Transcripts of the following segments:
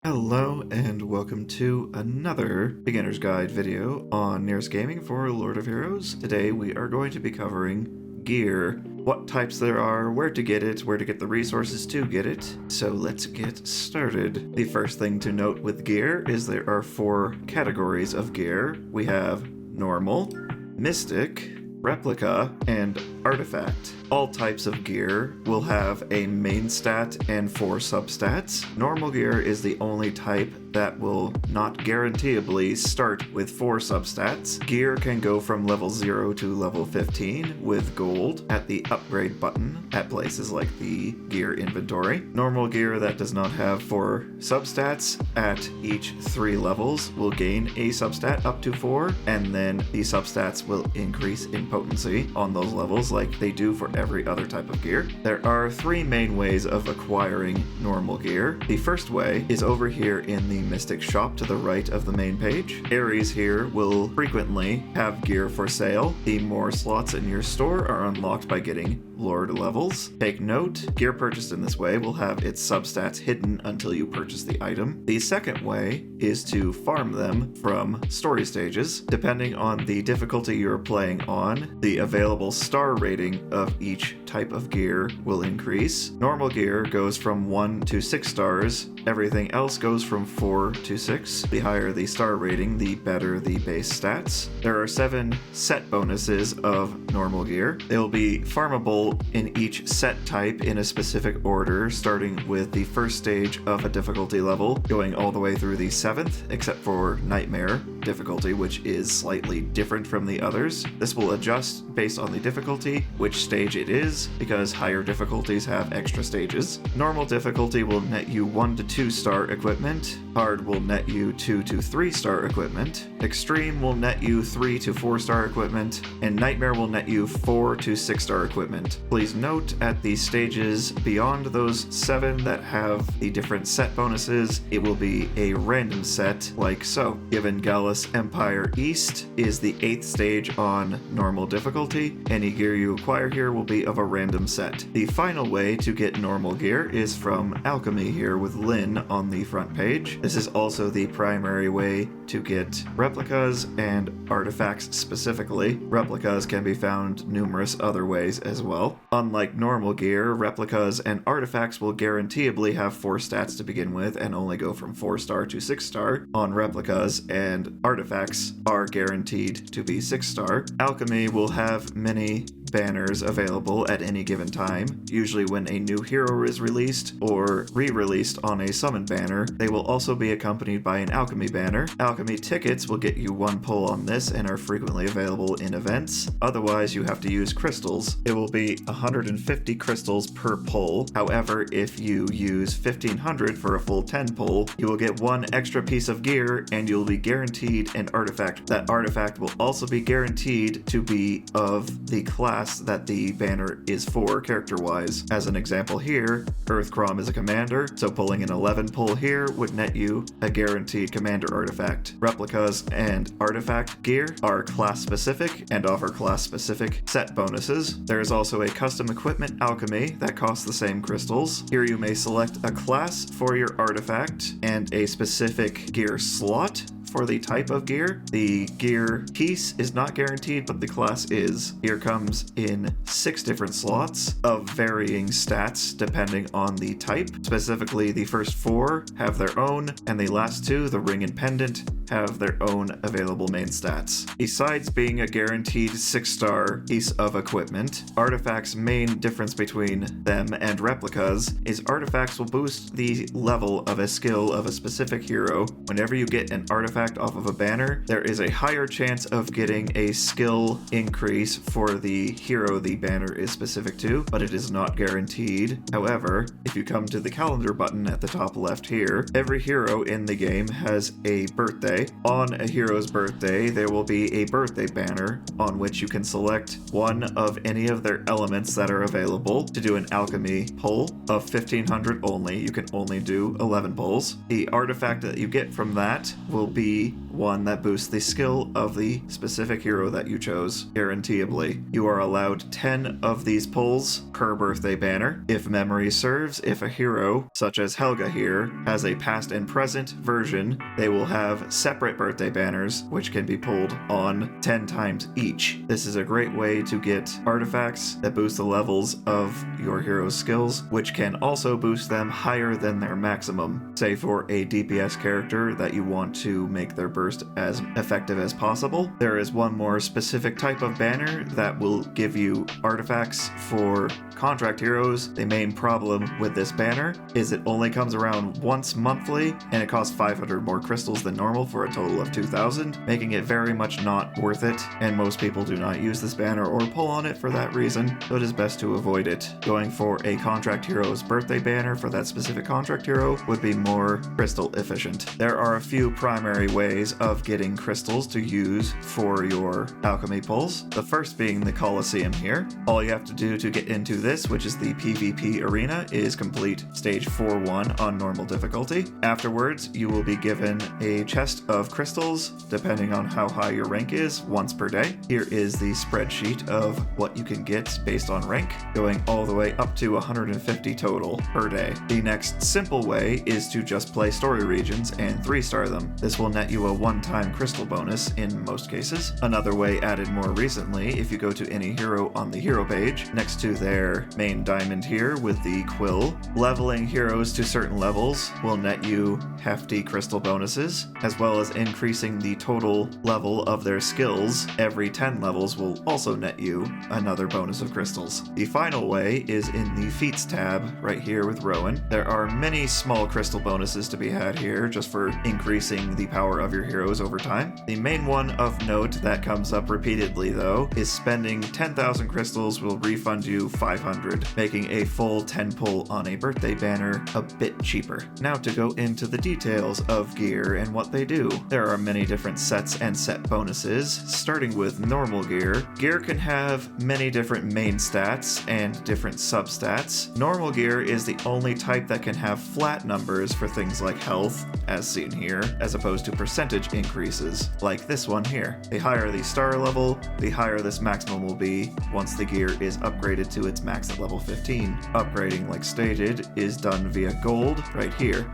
Hello and welcome to another beginner's guide video on Nyris Gaming for Lord of Heroes. Today we are going to be covering gear, what types there are, where to get it, where to get the resources to get it. So let's get started. The first thing to note with gear is there are 4 categories of gear. We have normal, mystic, replica, and artifact. All types of gear will have a main stat and 4 substats. Normal gear is the only type that will not guaranteeably start with 4 substats. Gear can go from level 0 to level 15 with gold at the upgrade button at places like the gear inventory. Normal gear that does not have 4 substats at each 3 levels will gain a substat up to 4, and then the substats will increase in potency on those levels like they do for every other type of gear. There are 3 main ways of acquiring normal gear. The first way is over here in the Mystic shop to the right of the main page. Areas here will frequently have gear for sale. The more slots in your store are unlocked by getting Lord levels. Take note, gear purchased in this way will have its substats hidden until you purchase the item. The second way is to farm them from story stages. Depending on the difficulty you're playing on, the available star rating of each type of gear will increase. Normal gear goes from 1 to 6 stars. Everything else goes from 4 to 6. The higher the star rating, the better the base stats. There are 7 set bonuses of normal gear. They will be farmable in each set type in a specific order, starting with the first stage of a difficulty level, going all the way through the 7th, except for Nightmare difficulty, which is slightly different from the others. This will adjust based on the difficulty, which stage it is, because higher difficulties have extra stages. Normal difficulty will net you 1 to 2 star equipment. Hard will net you 2 to 3 star equipment. Extreme will net you 3 to 4 star equipment. And Nightmare will net you 4 to 6 star equipment. Please note at the stages beyond those 7 that have the different set bonuses, it will be a random set like so. Given Gallus Empire East is the 8th stage on normal difficulty, any gear you acquire here will be of a random set. The final way to get normal gear is from Alchemy here with Lynn on the front page. This is also the primary way to get replicas and artifacts specifically. Replicas can be found numerous other ways as well. Unlike normal gear, replicas and artifacts will guaranteeably have 4 stats to begin with and only go from 4 star to 6 star on replicas, and artifacts are guaranteed to be 6 star. Alchemy will have many banners available at any given time. Usually when a new hero is released or re-released on a summon banner, they will also be accompanied by an alchemy banner. Alchemy tickets will get you 1 pull on this and are frequently available in events. Otherwise, you have to use crystals. It will be 150 crystals per pull. However, if you use 1500 for a full 10 pull, you will get 1 extra piece of gear and you'll be guaranteed an artifact. That artifact will also be guaranteed to be of the class that the banner is for character-wise. As an example here, Earthcrom is a commander, so pulling an 11 pull here would net you a guaranteed commander artifact. Replicas and artifact gear are class-specific and offer class-specific set bonuses. There is also a custom equipment alchemy that costs the same crystals. Here you may select a class for your artifact and a specific gear slot for the type of gear. The gear piece is not guaranteed, but the class is. Gear comes in 6 different slots of varying stats depending on the type. Specifically, the first 4 have their own, and the last 2, the ring and pendant, have their own available main stats. Besides being a guaranteed 6-star piece of equipment, artifacts' main difference between them and replicas is artifacts will boost the level of a skill of a specific hero. Whenever you get an artifact off of a banner, there is a higher chance of getting a skill increase for the hero the banner is specific to, but it is not guaranteed. However, if you come to the calendar button at the top left here, every hero in the game has a birthday birthday. On a hero's birthday, there will be a birthday banner on which you can select one of any of their elements that are available to do an alchemy pull of 1500 only. You can only do 11 pulls. The artifact that you get from that will be one that boosts the skill of the specific hero that you chose, guaranteeably. You are allowed 10 of these pulls per birthday banner. If memory serves, if a hero, such as Helga here, has a past and present version, they will have separate birthday banners, which can be pulled on 10 times each. This is a great way to get artifacts that boost the levels of your hero's skills, which can also boost them higher than their maximum. Say for a DPS character that you want to make their burst as effective as possible, there is one more specific type of banner that will give you artifacts for contract heroes. The main problem with this banner is it only comes around once monthly, and it costs 500 more crystals than normal for a total of 2,000, making it very much not worth it, and most people do not use this banner or pull on it for that reason, so it is best to avoid it. Going for a contract hero's birthday banner for that specific contract hero would be more crystal efficient. There are a few primary ways of getting crystals to use for your alchemy pulls, the first being the Colosseum here. All you have to do to get into this, which is the PvP arena, is complete stage 4-1 on normal difficulty. Afterwards, you will be given a chest of crystals, depending on how high your rank is, once per day. Here is the spreadsheet of what you can get based on rank, going all the way up to 150 total per day. The next simple way is to just play story regions and 3-star them. This will net you a one-time crystal bonus in most cases. Another way added more recently, if you go to any hero on the hero page, next to their main diamond here with the quill, leveling heroes to certain levels will net you hefty crystal bonuses, as well as increasing the total level of their skills every 10 levels will also net you another bonus of crystals. The final way is in the feats tab right here with Rowan. There are many small crystal bonuses to be had here just for increasing the power of your heroes over time. The main one of note that comes up repeatedly though is spending 10,000 crystals will refund you 500, making a full 10 pull on a birthday banner a bit cheaper. Now to go into the details of gear and what they do. There are many different sets and set bonuses, starting with normal gear. Gear can have many different main stats and different substats. Normal gear is the only type that can have flat numbers for things like health, as seen here, as opposed to percentage increases, like this one here. The higher the star level, the higher this maximum will be once the gear is upgraded to its max at level 15. Upgrading, like stated, is done via gold right here.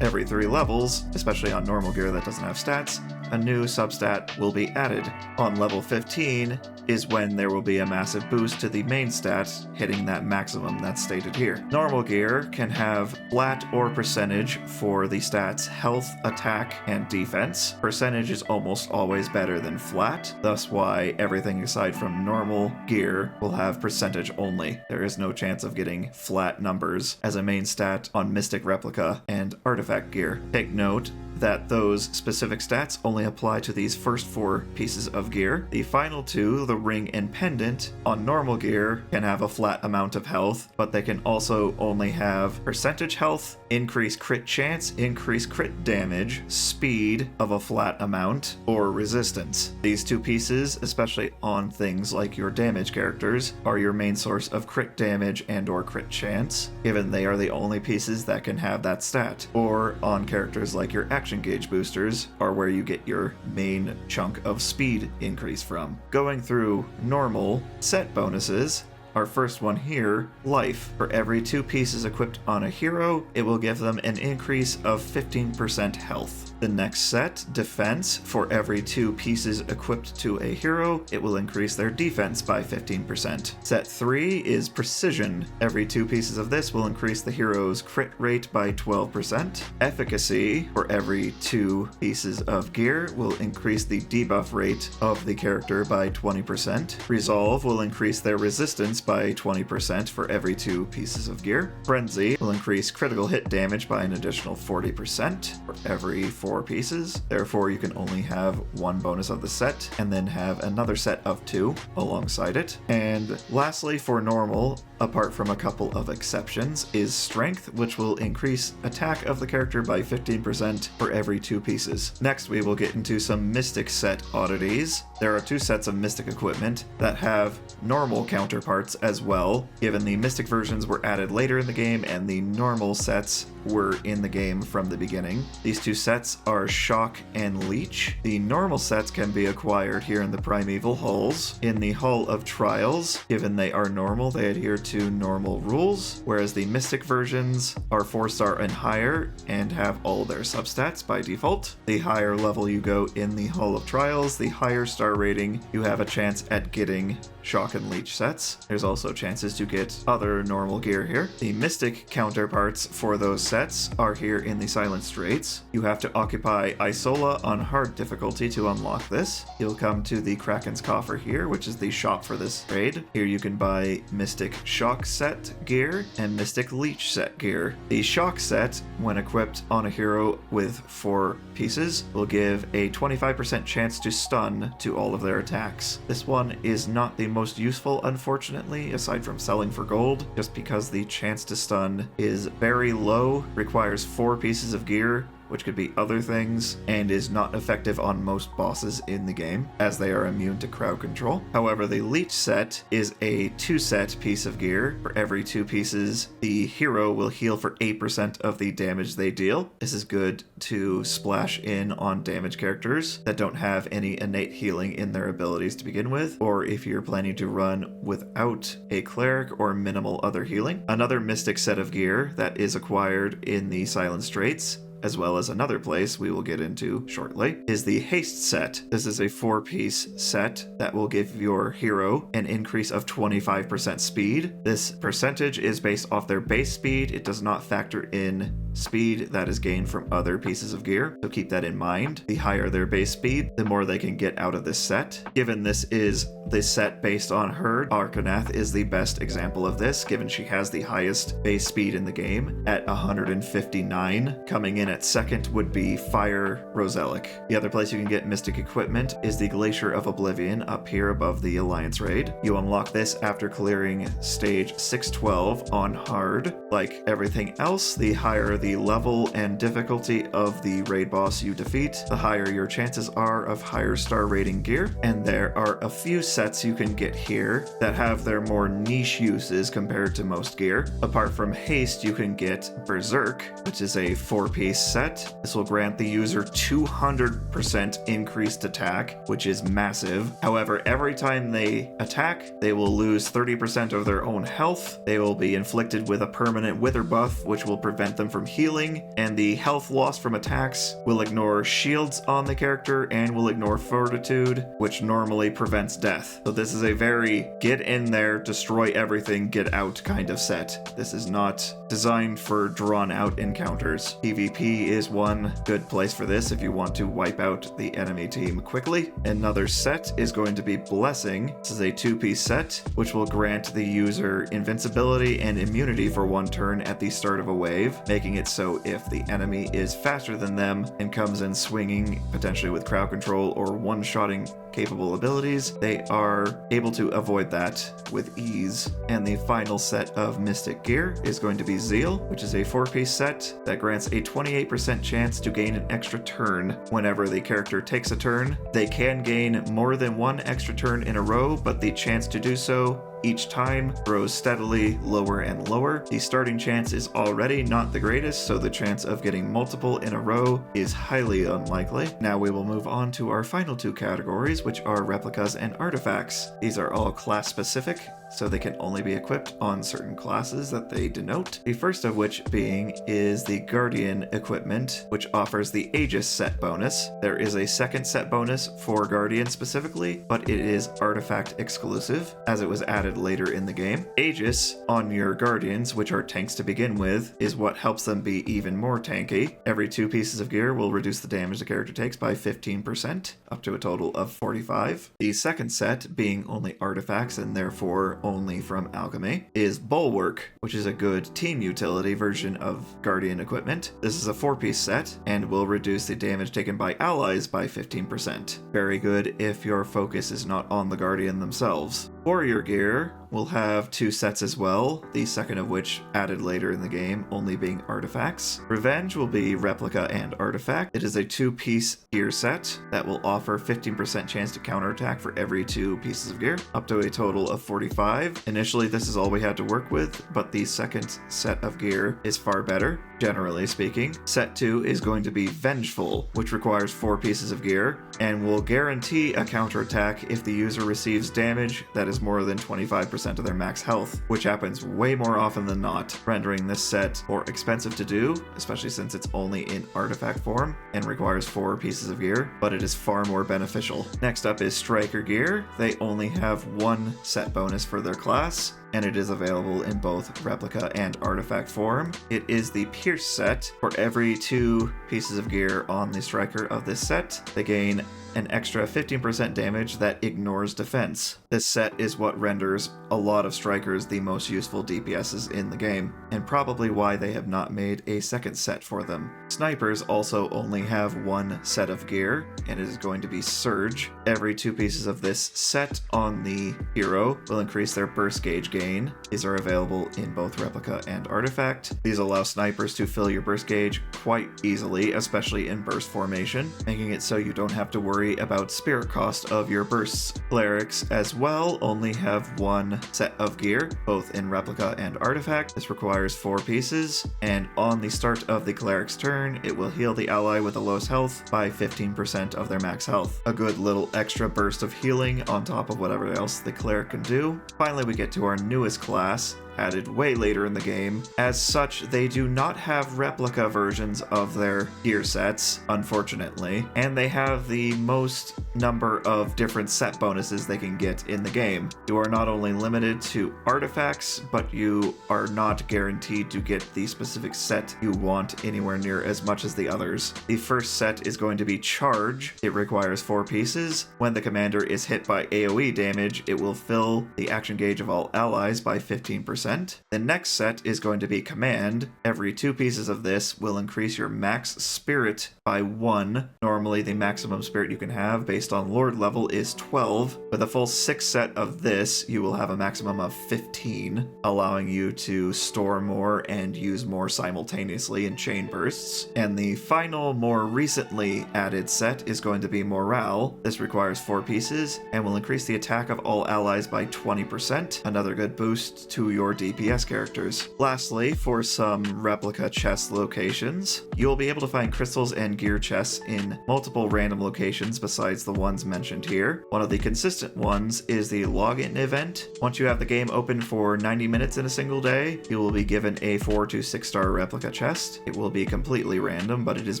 Every 3 levels, especially on normal gear that doesn't have stats, a new substat will be added. On level 15 is when there will be a massive boost to the main stat, hitting that maximum that's stated here. Normal gear can have flat or percentage for the stats health, attack, and defense. Percentage is almost always better than flat, thus why everything aside from normal gear will have percentage only. There is no chance of getting flat numbers as a main stat on Mystic Replica and Artifact gear. Take note that those specific stats only apply to these first 4 pieces of gear. The final 2, the ring and pendant, on normal gear can have a flat amount of health, but they can also only have percentage health, increased crit chance, increased crit damage, speed of a flat amount, or resistance. These 2 pieces, especially on things like your damage characters, are your main source of crit damage and or crit chance, given they are the only pieces that can have that stat. Or on characters like your action gauge boosters are where you get your main chunk of speed increase from. Going through normal set bonuses, our first one here, life. For every 2 pieces equipped on a hero, it will give them an increase of 15% health. The next set, defense. For every 2 pieces equipped to a hero, it will increase their defense by 15%. Set 3 is precision. Every 2 pieces of this will increase the hero's crit rate by 12%. Efficacy. For every 2 pieces of gear, will increase the debuff rate of the character by 20%. Resolve will increase their resistance by 20% for every 2 pieces of gear. Frenzy will increase critical hit damage by an additional 40% for every 4 4 pieces. Therefore, you can only have 1 bonus of the set and then have another set of 2 alongside it. And lastly, for normal, apart from a couple of exceptions, is strength, which will increase attack of the character by 15% for every 2 pieces. Next, we will get into some mystic set oddities. There are 2 sets of mystic equipment that have normal counterparts as well, given the mystic versions were added later in the game and the normal sets were in the game from the beginning. These 2 sets are Shock and Leech. The normal sets can be acquired here in the Primeval Halls. In the Hall of Trials, given they are normal, they adhere to normal rules, whereas the mystic versions are 4-star and higher and have all their substats by default. The higher level you go in the Hall of Trials, the higher star rating you have a chance at getting Shock and Leech sets. There's also chances to get other normal gear here. The mystic counterparts for those sets are here in the Silent Straits. You have to occupy Isola on hard difficulty to unlock this. You'll come to the Kraken's Coffer here, which is the shop for this raid. Here you can buy Mystic Shock set gear and Mystic Leech set gear. The Shock set, when equipped on a hero with 4 pieces, will give a 25% chance to stun to all of their attacks. This one is not the most useful, unfortunately, aside from selling for gold, just because the chance to stun is very low, requires 4 pieces of gear, which could be other things, and is not effective on most bosses in the game, as they are immune to crowd control. However, the Leech set is a 2-set piece of gear. For every 2 pieces, the hero will heal for 8% of the damage they deal. This is good to splash in on damage characters that don't have any innate healing in their abilities to begin with, or if you're planning to run without a cleric or minimal other healing. Another mystic set of gear that is acquired in the Silent Straits, as well as another place we will get into shortly, is the Haste set. This is a 4-piece set that will give your hero an increase of 25% speed. This percentage is based off their base speed. It does not factor in speed that is gained from other pieces of gear, so keep that in mind. The higher their base speed, the more they can get out of this set. Given this is the set based on Herd, Arcanath is the best example of this, given she has the highest base speed in the game at 159. Coming in at second would be Fire Roselic. The other place you can get mystic equipment is the Glacier of Oblivion up here above the Alliance raid. You unlock this after clearing stage 612 on hard. Like everything else, the higher the level and difficulty of the raid boss you defeat, the higher your chances are of higher star rating gear. And there are a few sets you can get here that have their more niche uses compared to most gear. Apart from Haste, you can get Berserk, which is a 4-piece set. This will grant the user 200% increased attack, which is massive. However, every time they attack, they will lose 30% of their own health. They will be inflicted with a permanent wither buff, which will prevent them from healing, and the health loss from attacks will ignore shields on the character and will ignore fortitude, which normally prevents death. So this is a very get in there, destroy everything, get out kind of set. This is not designed for drawn out encounters. PvP is one good place for this if you want to wipe out the enemy team quickly. Another set is going to be Blessing. This is a 2-piece set, which will grant the user invincibility and immunity for 1 turn at the start of a wave, making it so if the enemy is faster than them and comes in swinging, potentially with crowd control or one-shotting capable abilities, they are able to avoid that with ease. And the final set of Mystic Gear is going to be Zeal, which is a 4-piece set that grants a 28% chance to gain an extra turn whenever the character takes a turn. They can gain more than 1 extra turn in a row, but the chance to do so each time grows steadily lower and lower. The starting chance is already not the greatest, so the chance of getting multiple in a row is highly unlikely. Now we will move on to our final 2 categories, which are replicas and artifacts. These are all class specific, so they can only be equipped on certain classes that they denote. The first of which being is the Guardian equipment, which offers the Aegis set bonus. There is a second set bonus for Guardian specifically, but it is artifact exclusive, as it was added added later in the game. Aegis on your guardians, which are tanks to begin with, is what helps them be even more tanky. Every 2 pieces of gear will reduce the damage the character takes by 15%, up to a total of 45. The second set, being only artifacts and therefore only from Alchemy, is Bulwark, which is a good team utility version of Guardian equipment. This is a 4-piece set and will reduce the damage taken by allies by 15%. Very good if your focus is not on the Guardian themselves. Warrior gear will have 2 sets as well, the second of which added later in the game, only being artifacts. Revenge will be Replica and Artifact. It is a 2-piece gear set that will offer 15% chance to counterattack for every 2 pieces of gear, up to a total of 45. Initially, this is all we had to work with, but the second set of gear is far better, generally speaking. Set 2 is going to be Vengeful, which requires 4 pieces of gear, and will guarantee a counterattack if the user receives damage that is more than 25% of their max health, which happens way more often than not, rendering this set more expensive to do, especially since it's only in artifact form and requires 4 pieces of gear, but it is far more beneficial. Next up is Striker gear. They only have 1 set bonus for their class, and it is available in both Replica and Artifact form. It is the Pierce set. For every 2 pieces of gear on the Striker of this set, they gain an extra 15% damage that ignores defense. This set is what renders a lot of Strikers the most useful DPSs in the game, and probably why they have not made a second set for them. Snipers also only have 1 set of gear, and it is going to be Surge. Every 2 pieces of this set on the hero will increase their burst gauge gain. These are available in both Replica and Artifact. These allow snipers to fill your burst gauge quite easily, especially in burst formation, making it so you don't have to worry about spirit cost of your bursts. Clerics as well only have 1 set of gear, both in Replica and Artifact. This requires 4 pieces, and on the start of the Cleric's turn, it will heal the ally with the lowest health by 15% of their max health. A good little extra burst of healing on top of whatever else the Cleric can do. Finally, we get to our newest class, added way later in the game. As such, they do not have replica versions of their gear sets, unfortunately, and they have the most number of different set bonuses they can get in the game. You are not only limited to artifacts, but you are not guaranteed to get the specific set you want anywhere near as much as the others. The first set is going to be Charge. It requires 4 pieces. When the commander is hit by AoE damage, it will fill the action gauge of all allies by 15%. The next set is going to be Command. Every 2 pieces of this will increase your max spirit by 1. Normally, the maximum spirit you can have based on Lord level is 12. With a full 6 set of this, you will have a maximum of 15, allowing you to store more and use more simultaneously in chain bursts. And the final, more recently added set is going to be Morale. This requires 4 pieces and will increase the attack of all allies by 20%, another good boost to your DPS characters. Lastly, for some replica chest locations, you'll be able to find crystals and gear chests in multiple random locations besides the ones mentioned here. One of the consistent ones is the login event. Once you have the game open for 90 minutes in a single day, you will be given a 4 to 6 star replica chest. It will be completely random, but it is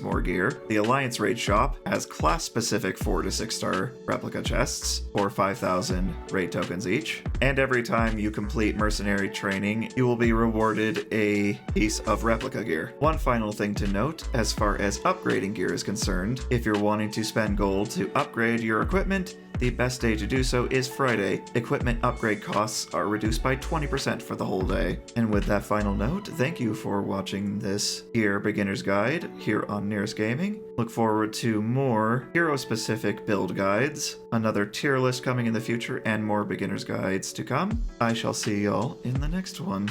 more gear. The Alliance Raid shop has class specific 4 to 6 star replica chests for 5,000 raid tokens each. And every time you complete mercenary training, you will be rewarded a piece of replica gear. One final thing to note, as far as upgrading gear is concerned, if you're wanting to spend gold to upgrade your equipment, the best day to do so is Friday. Equipment upgrade costs are reduced by 20% for the whole day. And with that final note, thank you for watching this Gear Beginner's Guide here on Nyris Gaming. Look forward to more hero-specific build guides, another tier list coming in the future, and more beginner's guides to come. I shall see y'all in the next one.